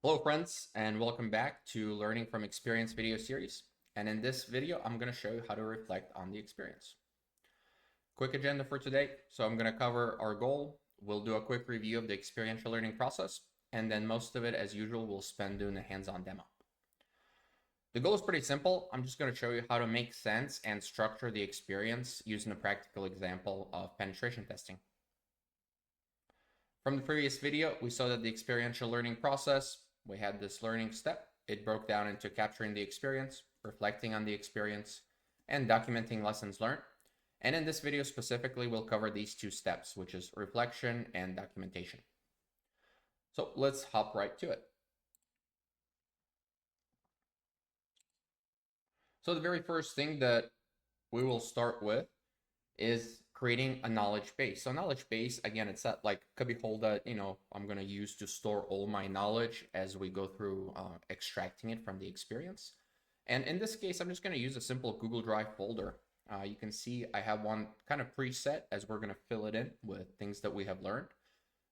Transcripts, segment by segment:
Hello friends, and welcome back to Learning from Experience video series. And in this video, I'm going to show you how to reflect on the experience. Quick agenda for today. So I'm going to cover our goal. We'll do a quick review of the experiential learning process. And then most of it, as usual, we'll spend doing a hands-on demo. The goal is pretty simple. I'm just going to show you how to make sense and structure the experience using a practical example of penetration testing. From the previous video, we saw that the experiential learning process, we had this learning step. It broke down into capturing the experience, reflecting on the experience, and documenting lessons learned. And in this video specifically, we'll cover these two steps, which is reflection and documentation. So let's hop right to it. So the very first thing that we will start with is creating a knowledge base. So knowledge base, again, it's that like cubbyhole that, I'm going to use to store all my knowledge as we go through extracting it from the experience. And in this case, I'm just going to use a simple Google Drive folder. You can see I have one kind of preset as we're going to fill it in with things that we have learned.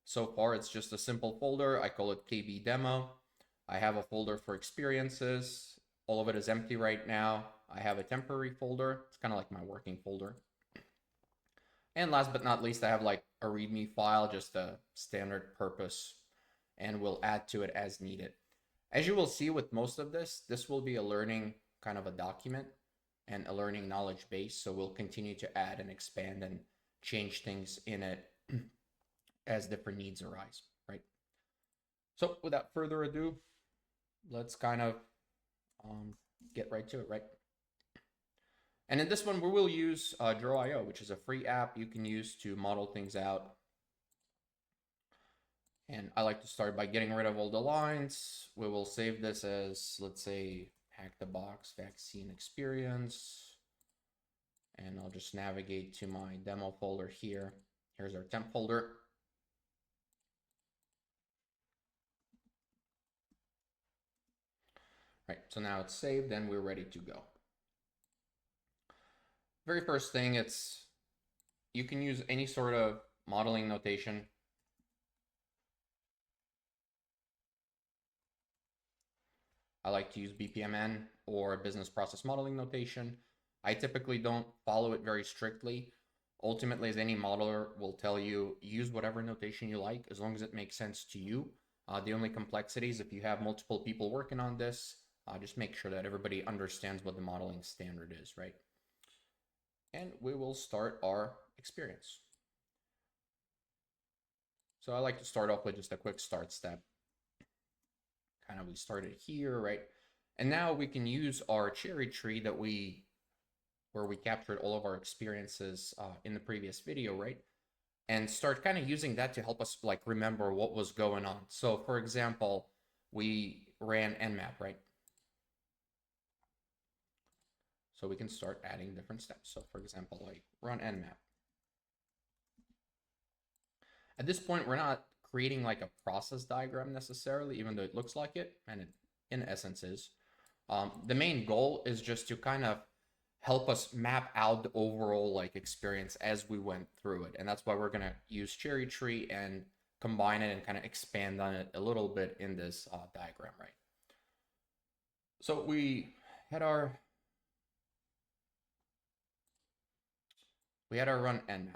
So far, it's just a simple folder. I call it KB Demo. I have a folder for experiences. All of it is empty right now. I have a temporary folder. It's kind of like my working folder. And last but not least, I have like a README file, just a standard purpose, and we'll add to it as needed. As you will see with most of this, this will be a learning kind of a document and a learning knowledge base. So we'll continue to add and expand and change things in it as different needs arise, right? So without further ado, let's kind of get right to it, right? And in this one, we will use Draw.io, which is a free app you can use to model things out. And I like to start by getting rid of all the lines. We will save this as, let's say, Hack the Box Vaccine Experience. And I'll just navigate to my demo folder here. Here's our temp folder. Right, so now it's saved and we're ready to go. Very first thing, you can use any sort of modeling notation. I like to use BPMN or business process modeling notation. I typically don't follow it very strictly. Ultimately, as any modeler will tell you, use whatever notation you like as long as it makes sense to you. The only complexity is if you have multiple people working on this, just make sure that everybody understands what the modeling standard is, right? And we will start our experience. So I like to start off with just a quick start step. Kind of we started here, right? And now we can use our cherry tree where we captured all of our experiences in the previous video, right? And start kind of using that to help us like remember what was going on. So for example, we ran Nmap, right? So we can start adding different steps. So for example, like run Nmap. At this point, we're not creating like a process diagram necessarily, even though it looks like it, and it in essence is. The main goal is just to kind of help us map out the overall like experience as we went through it. And that's why we're gonna use cherry tree and combine it and kind of expand on it a little bit in this diagram, right? So we had our run Nmap.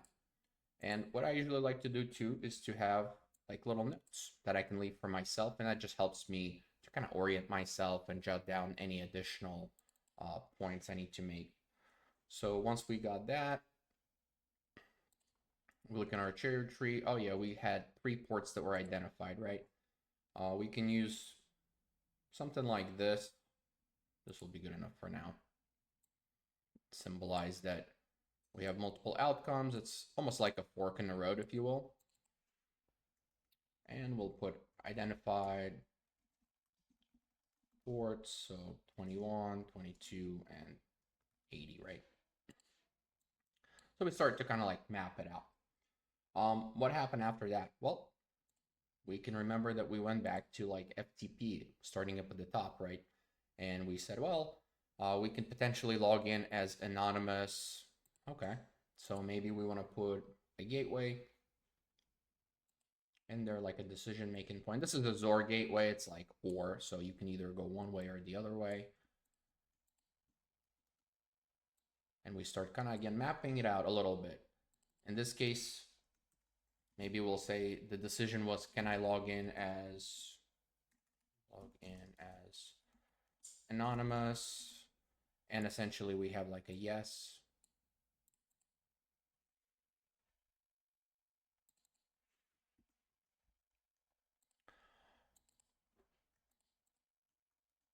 And what I usually like to do too is to have like little notes that I can leave for myself. And that just helps me to kind of orient myself and jot down any additional points I need to make. So once we got that, we look in our cherry tree. Oh yeah, we had 3 ports that were identified, right? We can use something like this. This will be good enough for now. Symbolize that we have multiple outcomes. It's almost like a fork in the road, if you will. And we'll put identified ports, so 21, 22, and 80, right? So we start to kind of like map it out. What happened after that? Well, we can remember that we went back to like FTP starting up at the top, right? And we said, well, we can potentially log in as anonymous. Okay, so maybe we want to put a gateway. And they're like a decision-making point. This is a XOR gateway. It's like or, so you can either go one way or the other way. And we start kind of, again, mapping it out a little bit. In this case, maybe we'll say the decision was, can I log in as anonymous? And essentially we have like a yes.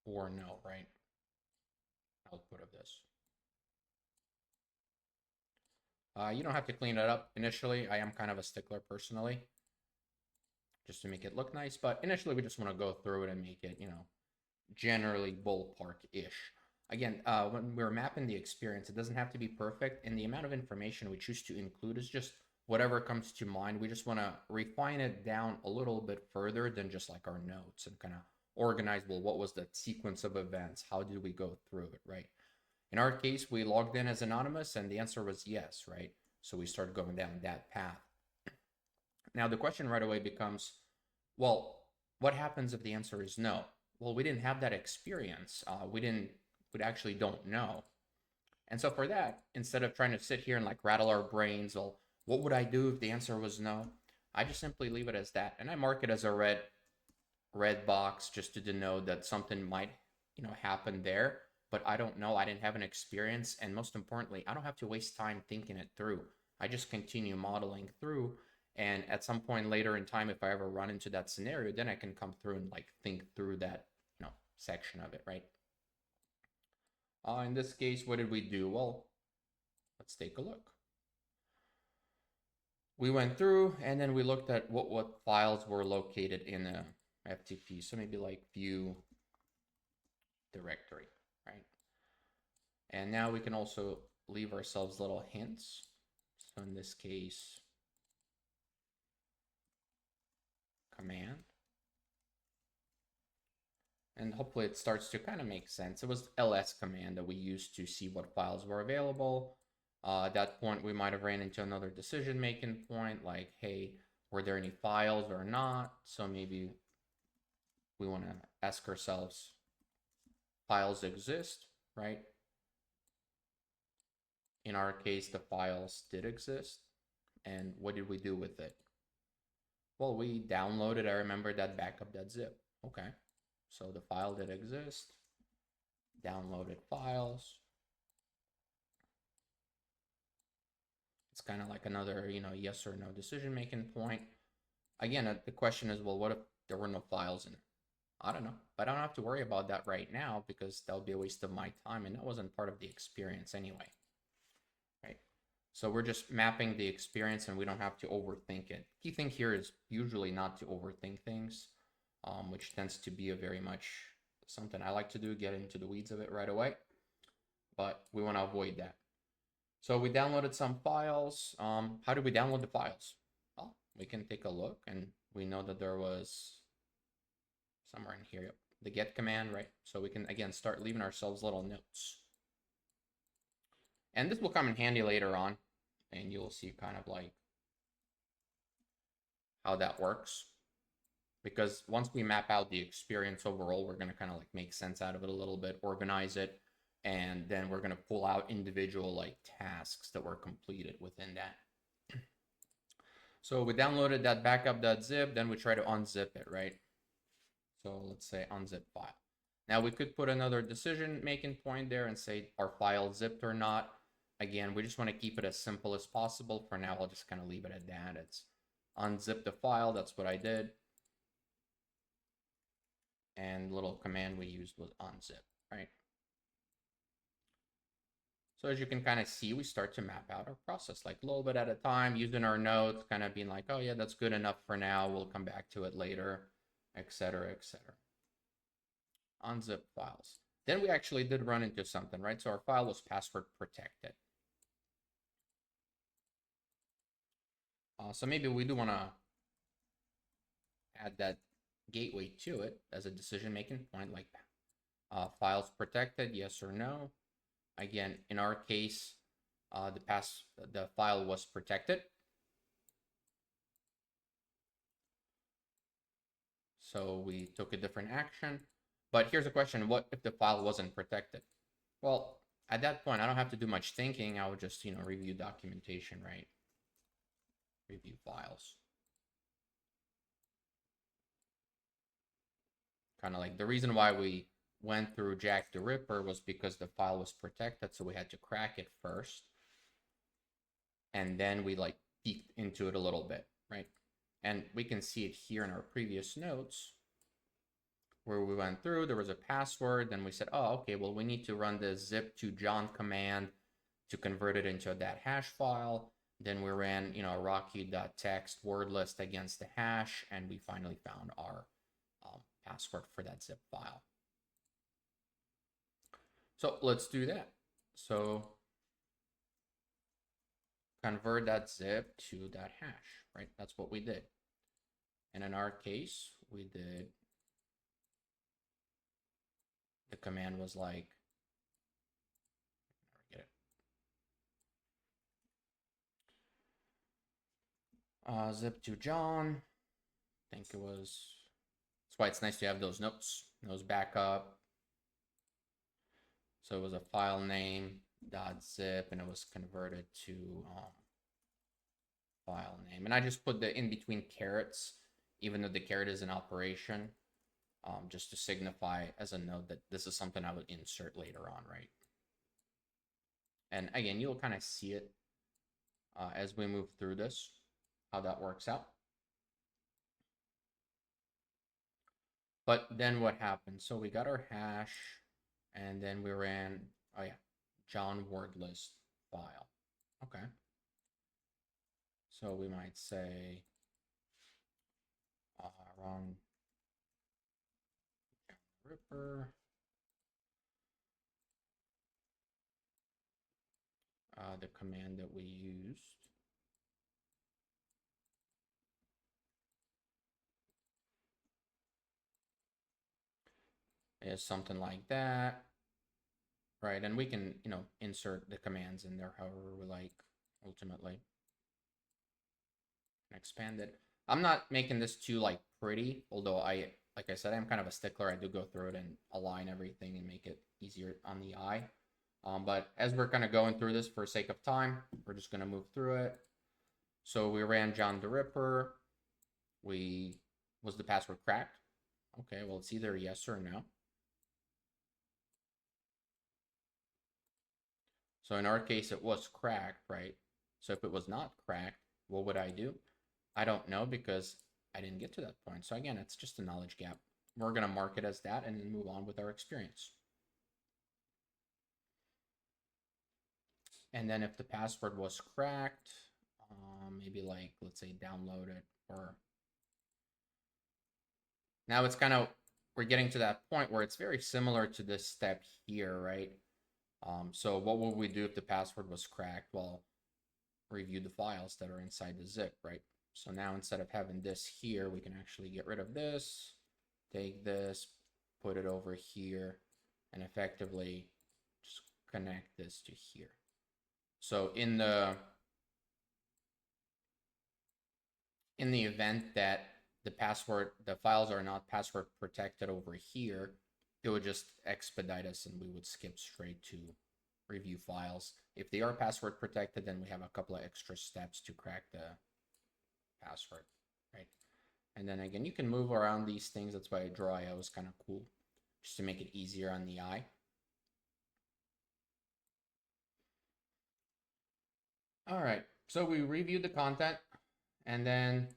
Or no, right? Output of this. You don't have to clean it up initially. I am kind of a stickler personally, just to make it look nice. But initially, we just want to go through it and make it, generally ballpark-ish. Again, when we're mapping the experience, it doesn't have to be perfect. And the amount of information we choose to include is just whatever comes to mind. We just want to refine it down a little bit further than just like our notes and kind of organize, well, what was the sequence of events? How did we go through it, right? In our case, we logged in as anonymous and the answer was yes, right? So we started going down that path. Now the question right away becomes, well, what happens if the answer is no? Well, we didn't have that experience. We actually don't know. And so for that, instead of trying to sit here and like rattle our brains, well, what would I do if the answer was no? I just simply leave it as that. And I mark it as a red box just to denote that something might, happen there, but I don't know. I didn't have an experience. And most importantly, I don't have to waste time thinking it through. I just continue modeling through. And at some point later in time, if I ever run into that scenario, then I can come through and like think through that, section of it, right? In this case, what did we do? Well, let's take a look. We went through and then we looked at what files were located in a FTP. So maybe like view directory, right? And now we can also leave ourselves little hints. So in this case, command. And hopefully it starts to kind of make sense. It was ls command that we used to see what files were available. At that point, we might have ran into another decision-making point, like, hey, were there any files or not? So maybe we want to ask ourselves, files exist, right? In our case, the files did exist. And what did we do with it? Well, we downloaded, I remember that backup.zip. Okay, so the file did exist, downloaded files. It's kind of like another, yes or no decision-making point. Again, the question is, well, what if there were no files in it? I don't know, but I don't have to worry about that right now because that would be a waste of my time and that wasn't part of the experience anyway, right? So we're just mapping the experience and we don't have to overthink it. Key thing here is usually not to overthink things, which tends to be a very much something I like to do, get into the weeds of it right away, but we want to avoid that. So we downloaded some files. How did we download the files? Well, we can take a look and we know that there was somewhere in here, the get command, right? So we can, again, start leaving ourselves little notes. And this will come in handy later on, and you'll see kind of like how that works. Because once we map out the experience overall, we're going to kind of like make sense out of it a little bit, organize it, and then we're going to pull out individual like tasks that were completed within that. So we downloaded that backup.zip, then we try to unzip it, right? So let's say unzip file. Now we could put another decision-making point there and say, are files zipped or not? Again, we just want to keep it as simple as possible. For now, I'll just kind of leave it at that. It's unzip the file. That's what I did. And the little command we used was unzip, right? So as you can kind of see, we start to map out our process like a little bit at a time, using our notes, kind of being like, oh yeah, that's good enough for now. We'll come back to it later, etc., etc. Unzip files. Then we actually did run into something, right? So our file was password protected. So maybe we do want to add that gateway to it as a decision-making point, like files protected, yes or no. Again, in our case, the file was protected. So we took a different action. But here's a question: what if the file wasn't protected? Well, at that point, I don't have to do much thinking. I would just, review documentation, right? Review files. Kind of like the reason why we went through Jack the Ripper was because the file was protected, so we had to crack it first. And then we like peeked into it a little bit, right? And we can see it here in our previous notes where we went through, there was a password, then we said, oh, okay, well, we need to run the zip to John command to convert it into that hash file. Then we ran, a rocky.txt word list against the hash, and we finally found our password for that zip file. So let's do that. So convert that zip to that hash, right? That's what we did. And in our case, we did, the command was like, get it. Zip to John. I think it was, that's why it's nice to have those notes, those backup. So it was a file name .zip, and it was converted to file name. And I just put the in between carets, even though the caret is an operation, just to signify as a note that this is something I would insert later on, right? And again, you'll kind of see it as we move through this, how that works out. But then what happened? So we got our hash, and then we ran, oh yeah, John word list file. Okay. So we might say run Ripper. The command that we used. Is something like that, right? And we can, insert the commands in there however we like, ultimately. And expand it. I'm not making this too, like, pretty, although like I said, I'm kind of a stickler. I do go through it and align everything and make it easier on the eye. But as we're kind of going through this for sake of time, we're just going to move through it. So we ran John the Ripper. Was the password cracked? Okay, well, it's either yes or no. So in our case, it was cracked, right? So if it was not cracked, what would I do? I don't know, because I didn't get to that point. So again, it's just a knowledge gap. We're going to mark it as that and then move on with our experience. And then if the password was cracked, maybe like, let's say download it, or now it's kind of, we're getting to that point where it's very similar to this step here, right? So what would we do if the password was cracked? Well, review the files that are inside the zip, right? So now instead of having this here, we can actually get rid of this, take this, put it over here, and effectively just connect this to here. So in the event that the files are not password protected over here, it would just expedite us and we would skip straight to review files. If they are password protected, then we have a couple of extra steps to crack the password, right? And then again, you can move around these things. That's why draw IO is kind of cool, just to make it easier on the eye. All right, so we reviewed the content, and then,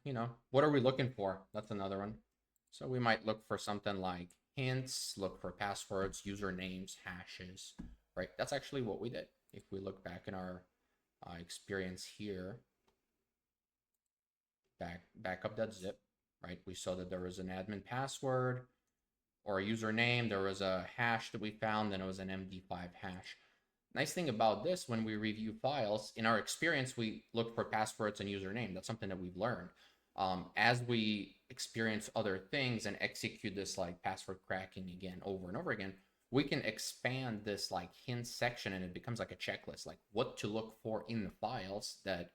what are we looking for? That's another one. So we might look for something like hints, look for passwords, usernames, hashes, right? That's actually what we did. If we look back in our experience here, back up that zip, right? We saw that there was an admin password or a username. There was a hash that we found, and it was an MD5 hash. Nice thing about this, when we review files, in our experience, we look for passwords and username. That's something that we've learned. As we experience other things and execute this like password cracking again over and over again, we can expand this like hint section, and it becomes like a checklist, like what to look for in the files that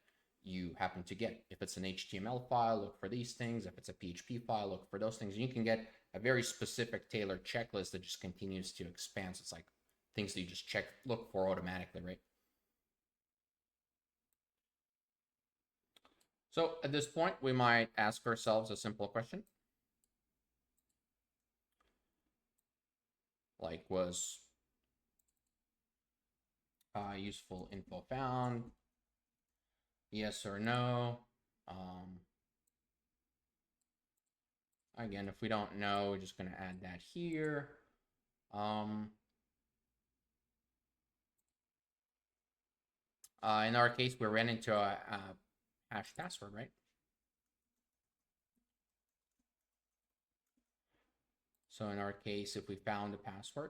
you happen to get. If it's an HTML file, look for these things. If it's a PHP file, look for those things. And you can get a very specific tailored checklist that just continues to expand. So it's like things that you just look for automatically, right? So at this point, we might ask ourselves a simple question. Like, was useful info found? Yes or no? Again, if we don't know, we're just going to add that here. In our case, we ran into a hash password, right? So in our case, if we found the password,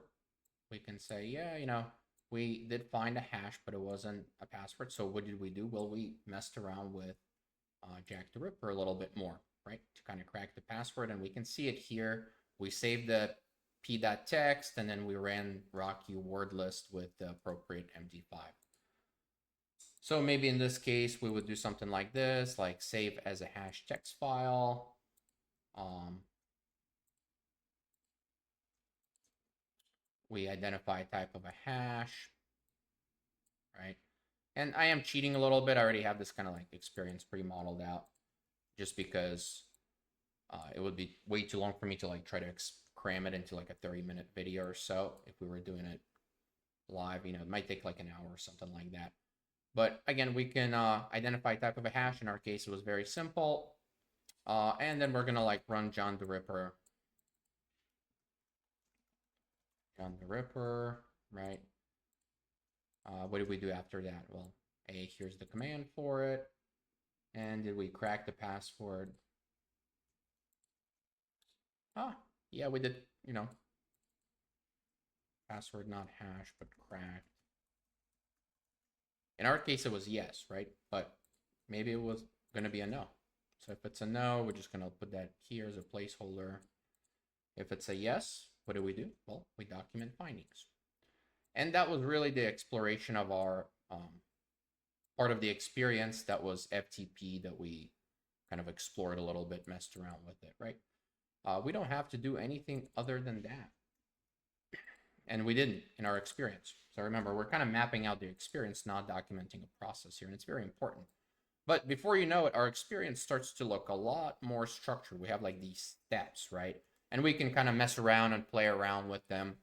we can say, yeah, you know, we did find a hash, but it wasn't a password. So what did we do? Well, we messed around with Jack the Ripper a little bit more, right? To kind of crack the password. And we can see it here. We saved the p.text, and then we ran Rocky word list with the appropriate MD5. So maybe in this case, we would do something like this, like save as a hash text file. We identify type of a hash, right? And I am cheating a little bit. I already have this kind of like experience pre-modeled out just because it would be way too long for me to like try to cram it into like a 30-minute video or so. If we were doing it live, you know, it might take like an hour or something like that. But again, we can identify type of a hash. In our case, it was very simple. And then we're going to like run John the Ripper. John the Ripper, right? What did we do after that? Well, here's the command for it. And did we crack the password? Yeah, we did, you know, password not hash, but cracked. In our case, it was yes, right? But maybe it was going to be a no. So if it's a no, we're just going to put that here as a placeholder. If it's a yes, what do? Well, we document findings. And that was really the exploration of our part of the experience that was FTP that we kind of explored a little bit, messed around with it, right? We don't have to do anything other than that. And we didn't in our experience. So remember, we're kind of mapping out the experience, not documenting a process here, and it's very important. But before you know it, our experience starts to look a lot more structured. We have like these steps, right? And we can kind of mess around and play around with them.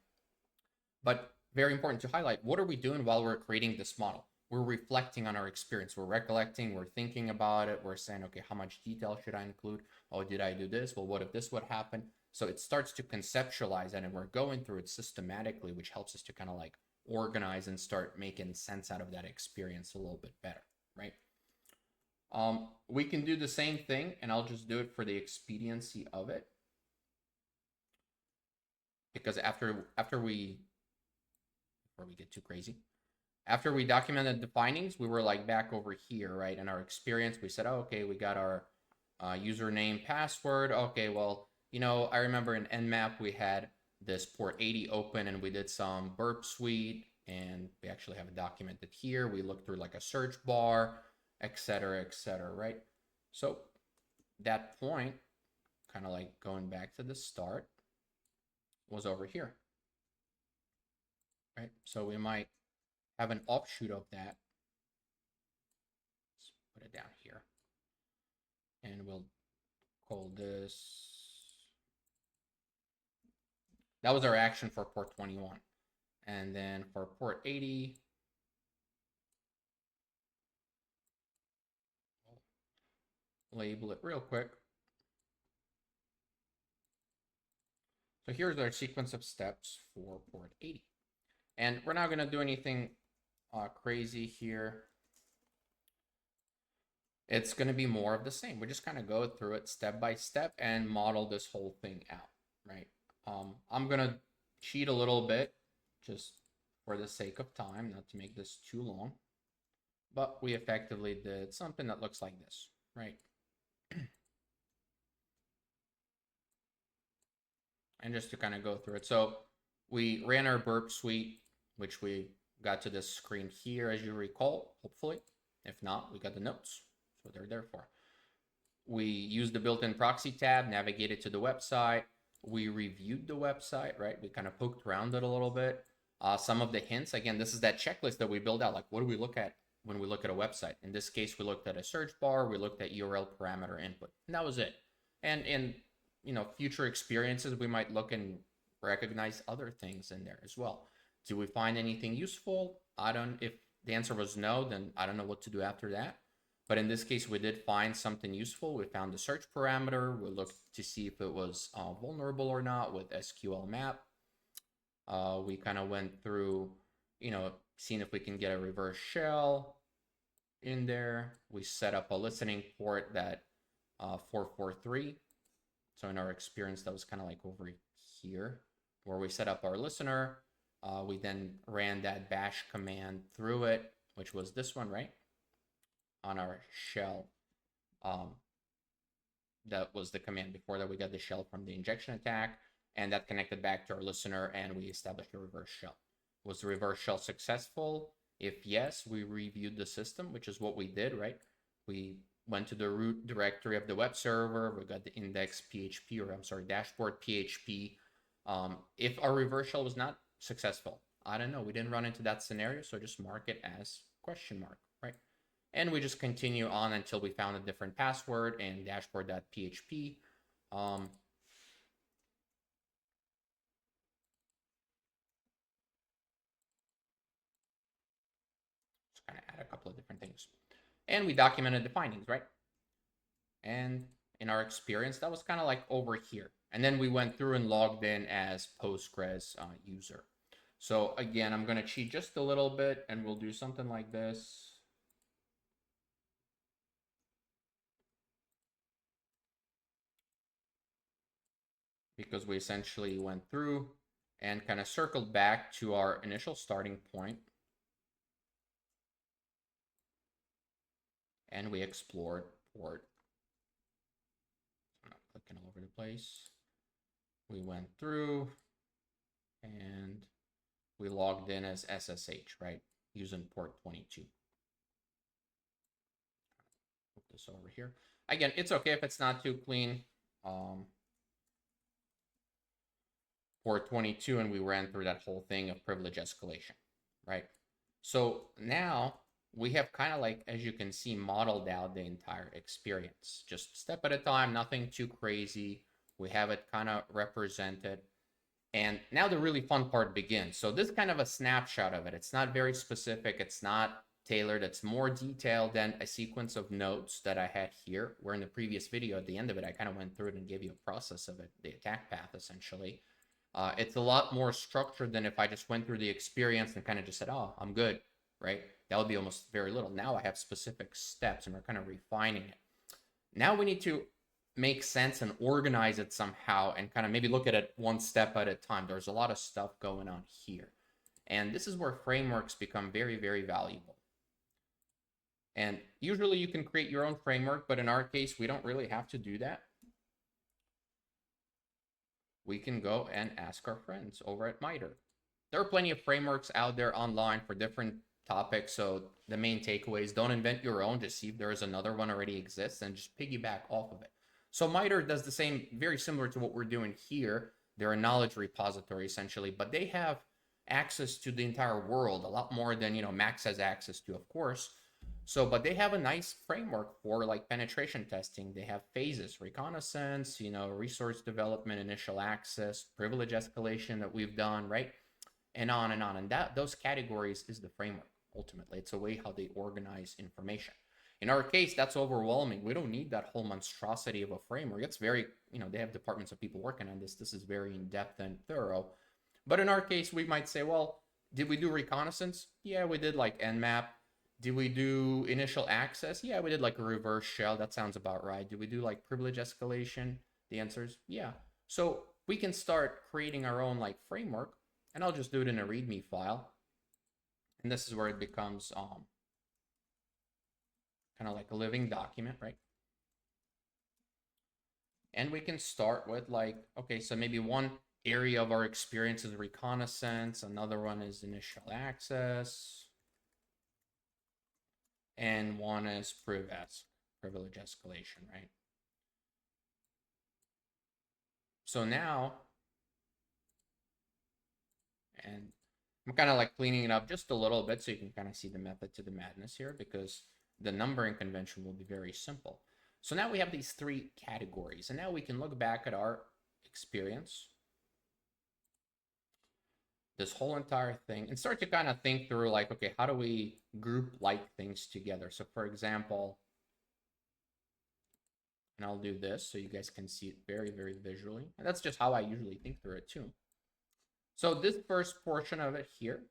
But very important to highlight, what are we doing while we're creating this model? We're reflecting on our experience. We're recollecting, we're thinking about it. We're saying, okay, how much detail should I include? Oh, did I do this? Well, what if this would happen? So it starts to conceptualize that, and we're going through it systematically, which helps us to kind of like organize and start making sense out of that experience a little bit better, right? We can do the same thing, and I'll just do it for the expediency of it. Because before we get too crazy, after we documented the findings, we were like back over here, right? In our experience, we said, oh, okay, we got our username, password. Okay, well, you know, I remember in Nmap, we had this port 80 open and we did some burp suite, and we actually have it documented here. We looked through like a search bar, et cetera, right? So that point, kind of like going back to the start, was over here, right? So we might have an offshoot of that. Let's put it down here. And we'll call this. That was our action for port 21. And then for port 80, we'll label it real quick. So here's our sequence of steps for port 80. And we're not going to do anything crazy here. It's going to be more of the same. We just kind of go through it step by step and model this whole thing out, right? I'm going to cheat a little bit just for the sake of time, not to make this too long. But we effectively did something that looks like this, right? And just to kind of go through it. So we ran our burp suite, which we got to this screen here, as you recall, hopefully. If not, we got the notes. what they're there for. We used the built-in proxy tab, navigated to the website. We reviewed the website, right? We kind of poked around it a little bit. Some of the hints, again, this is that checklist that we build out. Like, what do we look at when we look at a website? In this case, we looked at a search bar, we looked at URL parameter input, and that was it. And in future experiences, we might look and recognize other things in there as well. Do we find anything useful? If the answer was no, then I don't know what to do after that. But in this case, we did find something useful. We found the search parameter. We looked to see if it was vulnerable or not with SQL map. We kind of went through, seeing if we can get a reverse shell in there. We set up a listening port that 443. So in our experience, that was kind of like over here where we set up our listener. We then ran that bash command through it, which was this one, right? On our shell. That was the command before that we got the shell from the injection attack, and that connected back to our listener, and we established a reverse shell. Was the reverse shell successful? If yes, we reviewed the system, which is what we did, right? We went to the root directory of the web server. We got the index PHP, or I'm sorry, dashboard PHP. If our reverse shell was not successful, I don't know. We didn't run into that scenario, so just mark it as question mark, right? And we just continue on until we found a different password in dashboard.php. Just kind of add a couple of different things. And we documented the findings, right? And in our experience, that was kind of like over here. And then we went through and logged in as Postgres user. So again, I'm going to cheat just a little bit, and we'll do something like this. Because we essentially went through and kind of circled back to our initial starting point. And we explored port. I'm not clicking all over the place. We went through and we logged in as SSH, right? Using port 22. Put this over here. Again, it's okay if it's not too clean. Port 22, and we ran through that whole thing of privilege escalation, right? So now we have kind of like, as you can see, modeled out the entire experience, just step at a time, nothing too crazy. We have it kind of represented. And now the really fun part begins. So this is kind of a snapshot of it. It's not very specific. It's not tailored. It's more detailed than a sequence of notes that I had here, where in the previous video, at the end of it, I kind of went through it and gave you a process of it, the attack path, essentially. It's a lot more structured than if I just went through the experience and kind of just said, oh, I'm good, right? That would be almost very little. Now I have specific steps, and we're kind of refining it. Now we need to make sense and organize it somehow and kind of maybe look at it one step at a time. There's a lot of stuff going on here. And this is where frameworks become very, very valuable. And usually you can create your own framework, but in our case, we don't really have to do that. We can go and ask our friends over at MITRE. There are plenty of frameworks out there online for different topics. So the main takeaway is don't invent your own. Just see if there is another one already exists and just piggyback off of it. So MITRE does the same, very similar to what we're doing here. They're a knowledge repository essentially, but they have access to the entire world, a lot more than Max has access to, of course. So, but they have a nice framework for like penetration testing. They have phases: reconnaissance, resource development, initial access, privilege escalation that we've done, right? And on and on. And those categories is the framework. Ultimately, it's a way how they organize information. In our case, that's overwhelming. We don't need that whole monstrosity of a framework. It's very, they have departments of people working on this. This is very in-depth and thorough. But in our case, we might say, well, did we do reconnaissance? Yeah, we did like Nmap. Did we do initial access? Yeah, we did like a reverse shell. That sounds about right. Did we do like privilege escalation? The answer is yeah. So we can start creating our own like framework, and I'll just do it in a README file. And this is where it becomes kind of like a living document, right? And we can start with like, okay, so maybe one area of our experience is reconnaissance. Another one is initial access. And one is priv privilege escalation, right? So now, and I'm kind of like cleaning it up just a little bit so you can kind of see the method to the madness here, because the numbering convention will be very simple. So now we have these three categories, and now we can look back at our experience, this whole entire thing, and start to kind of think through like, okay, how do we group like things together? So for example, and I'll do this so you guys can see it very, very visually. And that's just how I usually think through it too. So this first portion of it here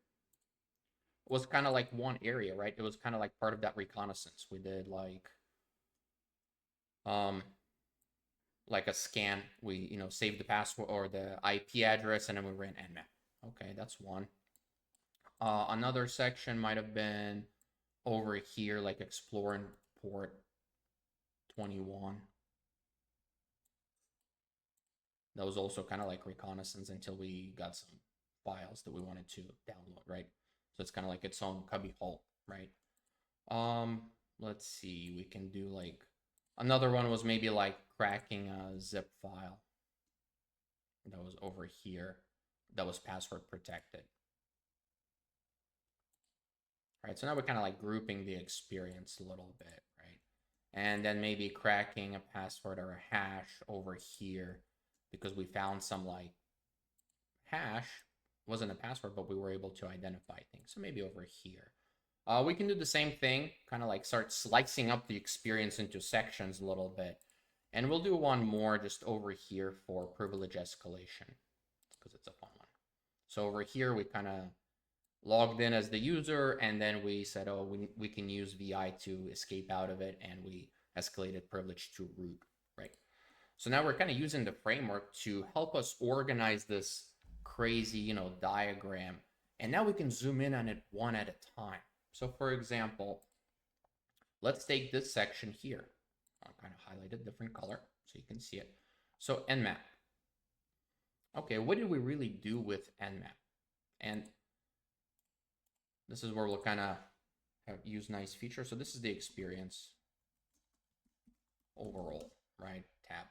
was kind of like one area, right? It was kind of like part of that reconnaissance. We did like a scan. We, saved the password or the IP address, and then we ran Nmap. Okay, that's one. Another section might have been over here, like exploring port 21. That was also kind of like reconnaissance until we got some files that we wanted to download, right? So it's kind of like its own cubby hole, right? Let's see, we can do like another one was maybe like cracking a zip file that was over here that was password protected. Right, so now we're kind of like grouping the experience a little bit, right? And then maybe cracking a password or a hash over here because we found some like hash, wasn't a password, but we were able to identify things. So maybe over here. We can do the same thing, kind of like start slicing up the experience into sections a little bit. And we'll do one more just over here for privilege escalation because it's a fun one. So over here, we kind of logged in as the user, and then we said, oh, we can use VI to escape out of it, and we escalated privilege to root, right? So now we're kind of using the framework to help us organize this crazy, diagram. And now we can zoom in on it one at a time. So for example, let's take this section here. I'll kind of highlight a different color so you can see it. So Nmap. Okay, what did we really do with Nmap? And this is where we'll kind of use nice features. So this is the experience overall, right? Tab.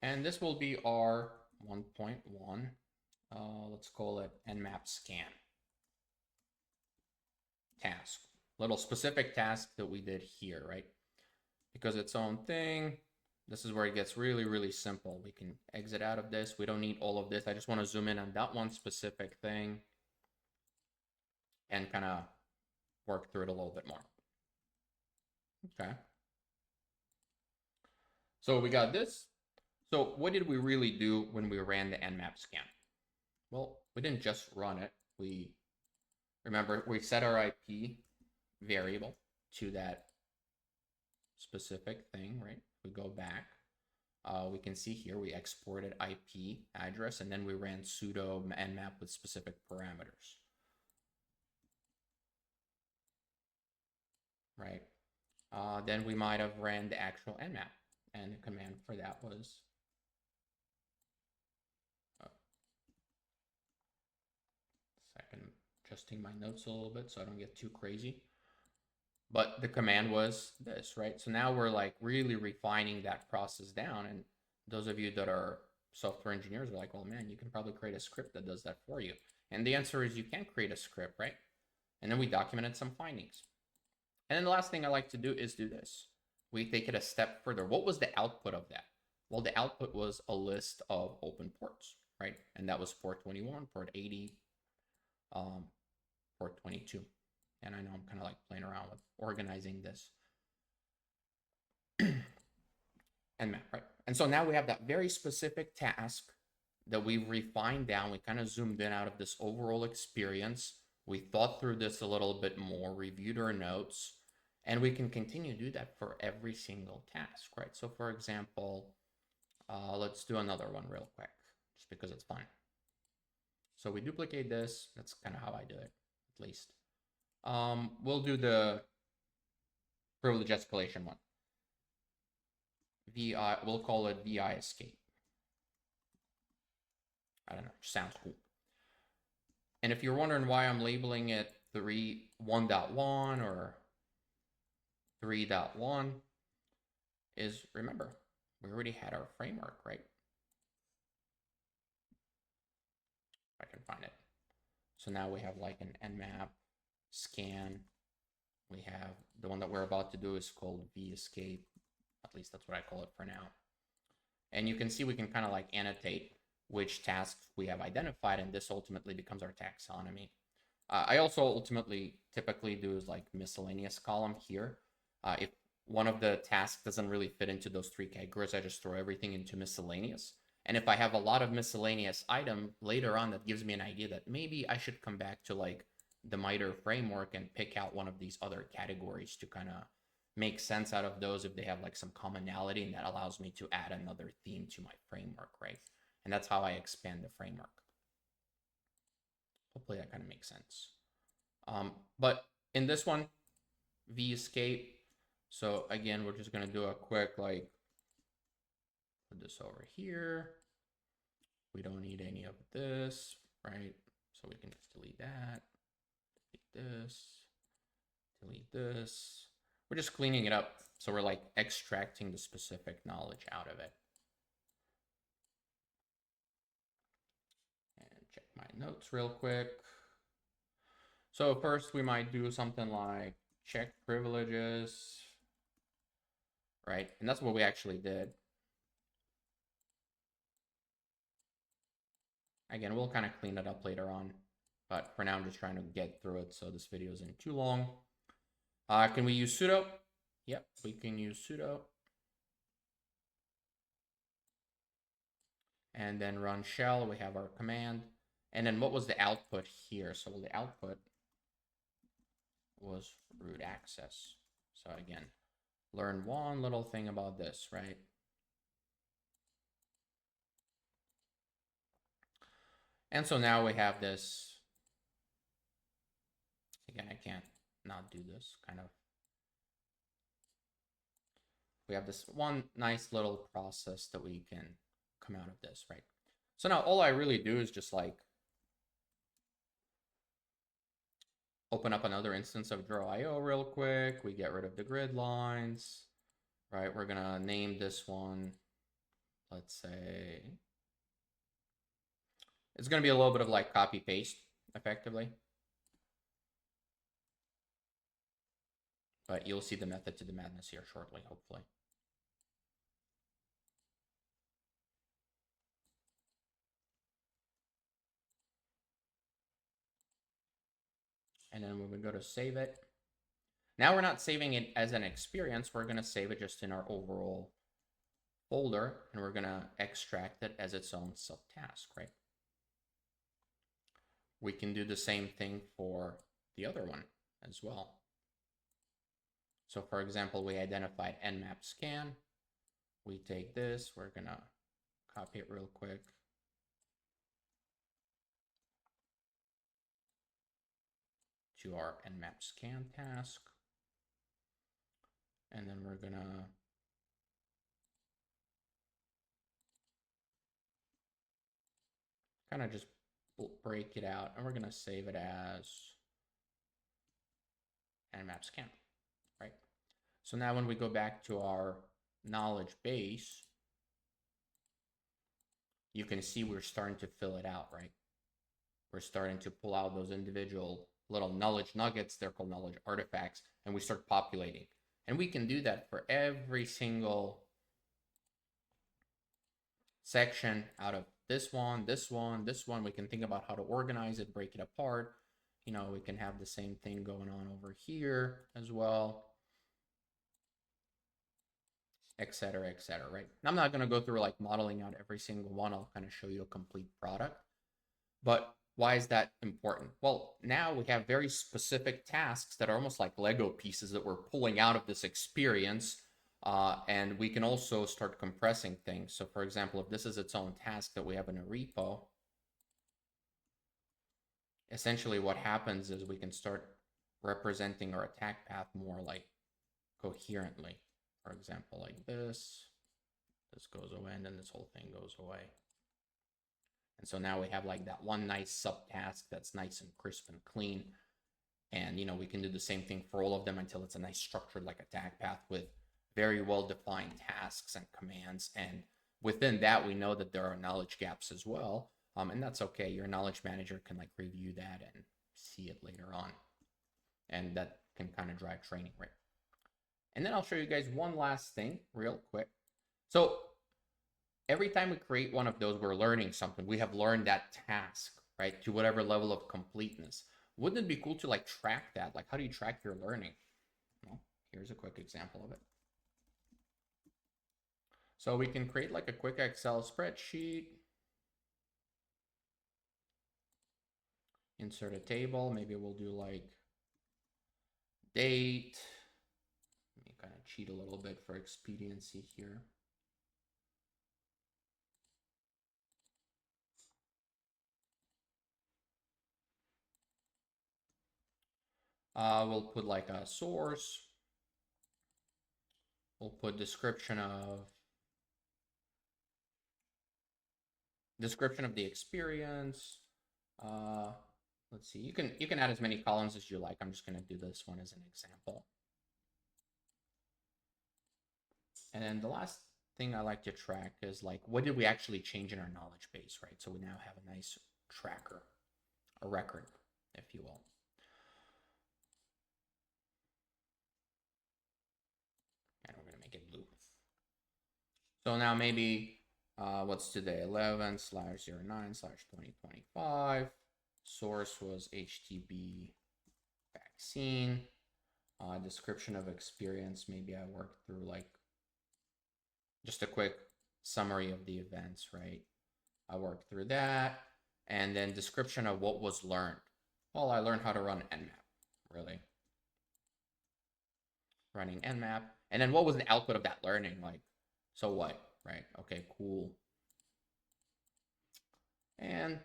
And this will be our 1.1. Let's call it Nmap scan task. Little specific task that we did here, right? Because its own thing. This is where it gets really, really simple. We can exit out of this. We don't need all of this. I just want to zoom in on that one specific thing and kind of work through it a little bit more. Okay. So we got this. So what did we really do when we ran the Nmap scan? Well, we didn't just run it. Remember, we set our IP variable to that specific thing, right? We go back. We can see here we exported IP address, and then we ran sudo nmap with specific parameters, right? Then we might have ran the actual nmap, and the command for that was second, adjusting my notes a little bit so I don't get too crazy. But the command was this, right? So now we're like really refining that process down. And those of you that are software engineers are like, well, man, you can probably create a script that does that for you. And the answer is you can create a script, right? And then we documented some findings. And then the last thing I like to do is do this. We take it a step further. What was the output of that? Well, the output was a list of open ports, right? And that was port 21, port 80, port 22. And I know I'm kind of like playing around with organizing this. Nmap, right? And so now we have that very specific task that we've refined down. We kind of zoomed in out of this overall experience. We thought through this a little bit more, reviewed our notes, and we can continue to do that for every single task, right? So for example, let's do another one real quick, just because it's fun. So we duplicate this. That's kind of how I do it, at least. We'll do the privilege escalation one. VI, we'll call it VI escape. I don't know, sounds cool. And if you're wondering why I'm labeling it 1.1 or 3.1 is, remember, we already had our framework, right? If I can find it. So now we have like an nmap scan. We have the one that we're about to do is called vescape. At least that's what I call it for now. And you can see we can kind of like annotate which tasks we have identified, and this ultimately becomes our taxonomy. I also ultimately typically do is like miscellaneous column here. If one of the tasks doesn't really fit into those 3 categories, I just throw everything into miscellaneous. And if I have a lot of miscellaneous item later on, that gives me an idea that maybe I should come back to like the MITRE framework and pick out one of these other categories to kind of make sense out of those if they have like some commonality, and that allows me to add another theme to my framework, right? And that's how I expand the framework. Hopefully that kind of makes sense. But in this one, vescape. So again, we're just going to do a quick like, put this over here. We don't need any of this, right? So we can just delete that, delete this. We're just cleaning it up. So we're like extracting the specific knowledge out of it. And check my notes real quick. So first we might do something like check privileges, right? And that's what we actually did. Again, we'll kind of clean it up later on, but for now I'm just trying to get through it so this video isn't too long. Can we use sudo? Yep, we can use sudo. And then run shell, we have our command. And then what was the output here? So the output was root access. So again, learn one little thing about this, right? And so now we have this. Again, I can't not do this, kind of. We have this one nice little process that we can come out of this, right? So now all I really do is just like open up another instance of Draw.io real quick. We get rid of the grid lines, right? We're gonna name this one, let's say, it's gonna be a little bit of like copy paste effectively. But you'll see the method to the madness here shortly, hopefully. And then when we go to save it, now we're not saving it as an experience. We're going to save it just in our overall folder, and we're going to extract it as its own subtask, right? We can do the same thing for the other one as well. So for example, we identified nmap scan. We take this, we're going to copy it real quick. To our nmap scan task. And then we're gonna kind of just break it out, and we're gonna save it as nmap scan, right? So now when we go back to our knowledge base, you can see we're starting to fill it out, right? We're starting to pull out those individual little knowledge nuggets, they're called knowledge artifacts, and we start populating. And we can do that for every single section out of this one, this one, this one. We can think about how to organize it, break it apart. You know, we can have the same thing going on over here as well, etc., etc., right? And I'm not going to go through like modeling out every single one. I'll kind of show you a complete product. But why is that important? Well, now we have very specific tasks that are almost like Lego pieces that we're pulling out of this experience. And we can also start compressing things. So for example, if this is its own task that we have in a repo, essentially what happens is we can start representing our attack path more like coherently. For example, like this goes away, and then this whole thing goes away. And so now we have like that one nice subtask that's nice and crisp and clean. And, you know, we can do the same thing for all of them until it's a nice structured like attack path with very well defined tasks and commands. And within that, we know that there are knowledge gaps as well. And that's okay. Your knowledge manager can like review that and see it later on. And that can kind of drive training, right? And then I'll show you guys one last thing real quick. So every time we create one of those, we're learning something. We have learned that task, right? To whatever level of completeness. Wouldn't it be cool to like track that? Like, how do you track your learning? Well, here's a quick example of it. So we can create like a quick Excel spreadsheet. Insert a table. Maybe we'll do like date. Let me kind of cheat a little bit for expediency here. We'll put like a source. We'll put description of the experience. Let's see. You can add as many columns as you like. I'm just gonna do this one as an example. And then the last thing I like to track is like, what did we actually change in our knowledge base, right? So we now have a nice tracker, a record, if you will. And we're gonna make it blue. So now maybe, what's today? 11/09/2025. Source was HTB vaccine. Description of experience. Maybe I worked through like just a quick summary of the events, right? I worked through that. And then description of what was learned. Well, I learned how to run Nmap, really. Running Nmap. And then what was the output of that learning? Like, so what, right? Okay, cool. And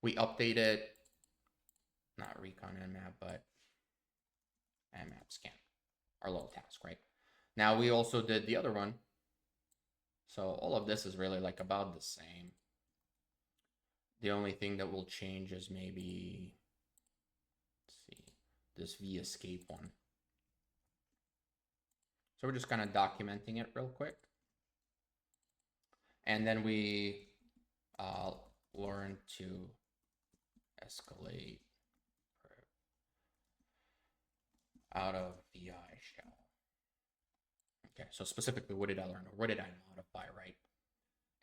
we updated, not recon Nmap, but Nmap scan, our little task, right? Now we also did the other one. So all of this is really like about the same. The only thing that will change is maybe, let's see, this vescape one. So we're just kind of documenting it real quick. And then we learn to escalate out of VI shell. Okay, so specifically, what did I learn or what did I modify, right?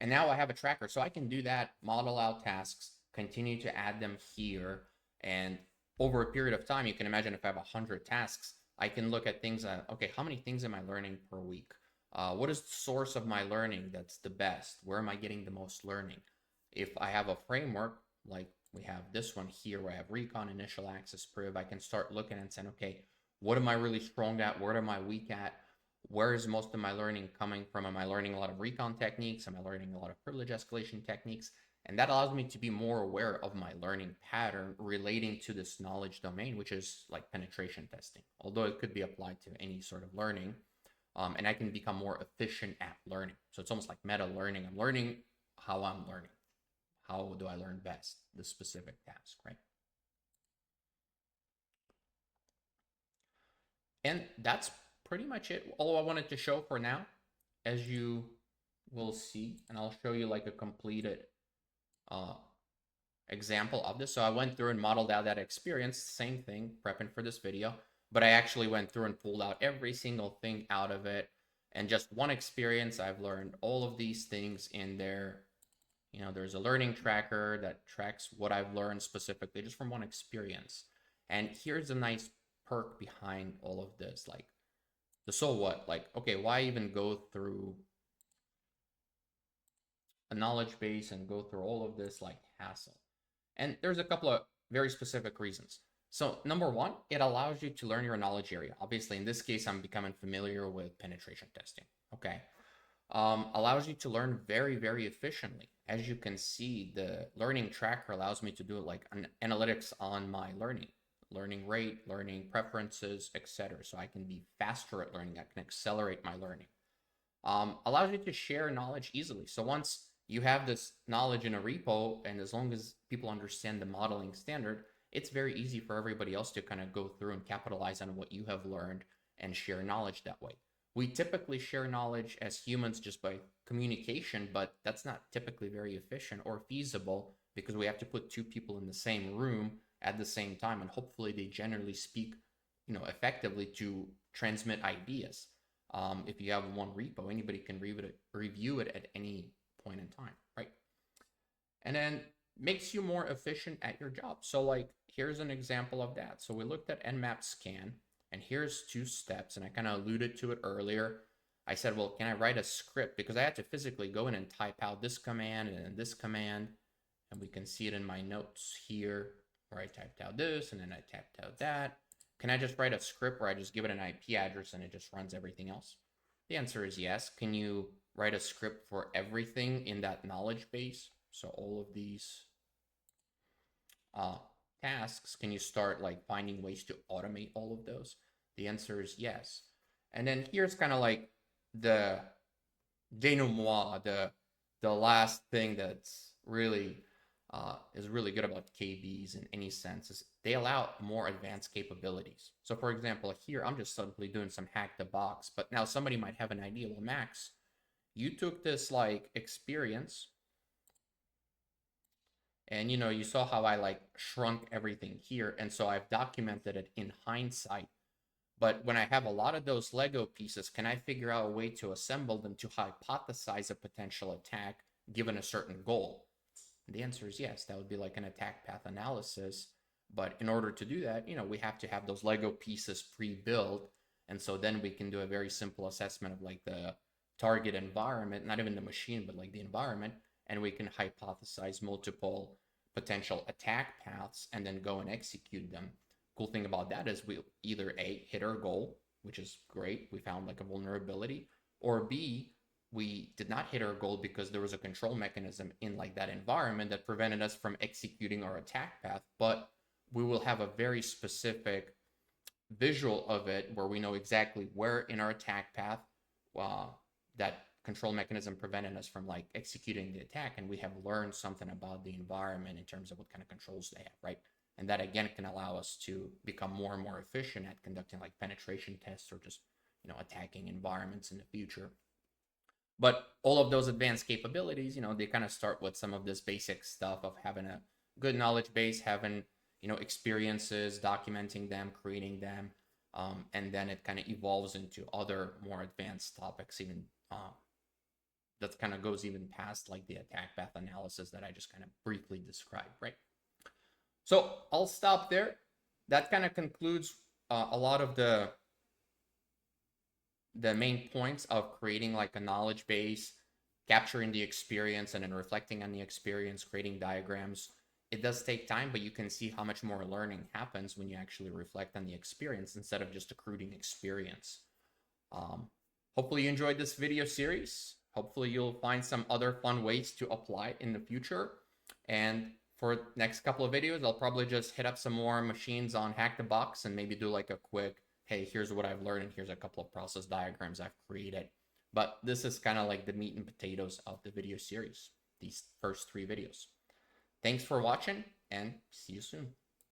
And now I have a tracker, so I can do that, model out tasks, continue to add them here. And over a period of time, you can imagine if I have 100 tasks, I can look at things, okay, how many things am I learning per week? What is the source of my learning that's the best? Where am I getting the most learning? If I have a framework, like we have this one here, where I have recon, initial access, priv, I can start looking and saying, okay, what am I really strong at? Where am I weak at? Where is most of my learning coming from? Am I learning a lot of recon techniques? Am I learning a lot of privilege escalation techniques? And that allows me to be more aware of my learning pattern relating to this knowledge domain, which is like penetration testing, although it could be applied to any sort of learning. And I can become more efficient at learning. So it's almost like meta learning. I'm learning how I'm learning. How do I learn best the specific task, right? And that's pretty much it. All I wanted to show for now, as you will see, and I'll show you like a completed example of this. So I went through and modeled out that experience, same thing, prepping for this video, but I actually went through and pulled out every single thing out of it. And just one experience, I've learned all of these things in there. You know, there's a learning tracker that tracks what I've learned specifically just from one experience. And here's a nice perk behind all of this, like the so what, like, okay, why even go through a knowledge base and go through all of this like hassle? And there's a couple of very specific reasons. So number one, it allows you to learn your knowledge area. Obviously, in this case, I'm becoming familiar with penetration testing. Okay. Allows you to learn very, very efficiently. As you can see, the learning tracker allows me to do like an analytics on my learning rate, learning preferences, etc. So I can be faster at learning. I can accelerate my learning. Allows you to share knowledge easily. So once you have this knowledge in a repo, and as long as people understand the modeling standard, it's very easy for everybody else to kind of go through and capitalize on what you have learned and share knowledge that way. We typically share knowledge as humans just by communication, but that's not typically very efficient or feasible because we have to put two people in the same room at the same time, and hopefully they generally speak, effectively to transmit ideas. If you have one repo, anybody can review it at any point in time, right? And then makes you more efficient at your job. So like, here's an example of that. So we looked at Nmap scan, and here's two steps, and I kind of alluded to it earlier. I said, well, can I write a script? Because I had to physically go in and type out this command and then this command, and we can see it in my notes here where I typed out this and then I typed out that. Can I just write a script where I just give it an IP address and it just runs everything else? The answer is yes. Can you write a script for everything in that knowledge base? So all of these tasks, can you start like finding ways to automate all of those? The answer is yes. And then here's kind of like the denouement, the last thing that's really is really good about KBs in any sense is they allow more advanced capabilities. So for example, here I'm just simply doing some hack the box, but now somebody might have an idea. Well, Max, you took this like experience and you saw how I like shrunk everything here. And so I've documented it in hindsight. But when I have a lot of those Lego pieces, can I figure out a way to assemble them to hypothesize a potential attack given a certain goal? And the answer is yes. That would be like an attack path analysis. But in order to do that, we have to have those Lego pieces pre-built. And so then we can do a very simple assessment of like the target environment, not even the machine, but like the environment. And we can hypothesize multiple potential attack paths and then go and execute them. Cool thing about that is we either A, hit our goal, which is great. We found like a vulnerability, or B, we did not hit our goal because there was a control mechanism in like that environment that prevented us from executing our attack path. But we will have a very specific visual of it where we know exactly where in our attack path that control mechanism prevented us from like executing the attack, and we have learned something about the environment in terms of what kind of controls they have, right? And that again can allow us to become more and more efficient at conducting like penetration tests or just attacking environments in the future. But all of those advanced capabilities, they kind of start with some of this basic stuff of having a good knowledge base, having experiences, documenting them, creating them, and then it kind of evolves into other more advanced topics, even that kind of goes even past like the attack path analysis that I just kind of briefly described, right? So I'll stop there. That kind of concludes a lot of the main points of creating like a knowledge base, capturing the experience and then reflecting on the experience, creating diagrams. It does take time, but you can see how much more learning happens when you actually reflect on the experience instead of just accruing experience. Hopefully you enjoyed this video series. Hopefully you'll find some other fun ways to apply in the future. And for next couple of videos, I'll probably just hit up some more machines on Hack the Box and maybe do like a quick, hey, here's what I've learned and here's a couple of process diagrams I've created. But this is kind of like the meat and potatoes of the video series, these first 3 videos. Thanks for watching and see you soon.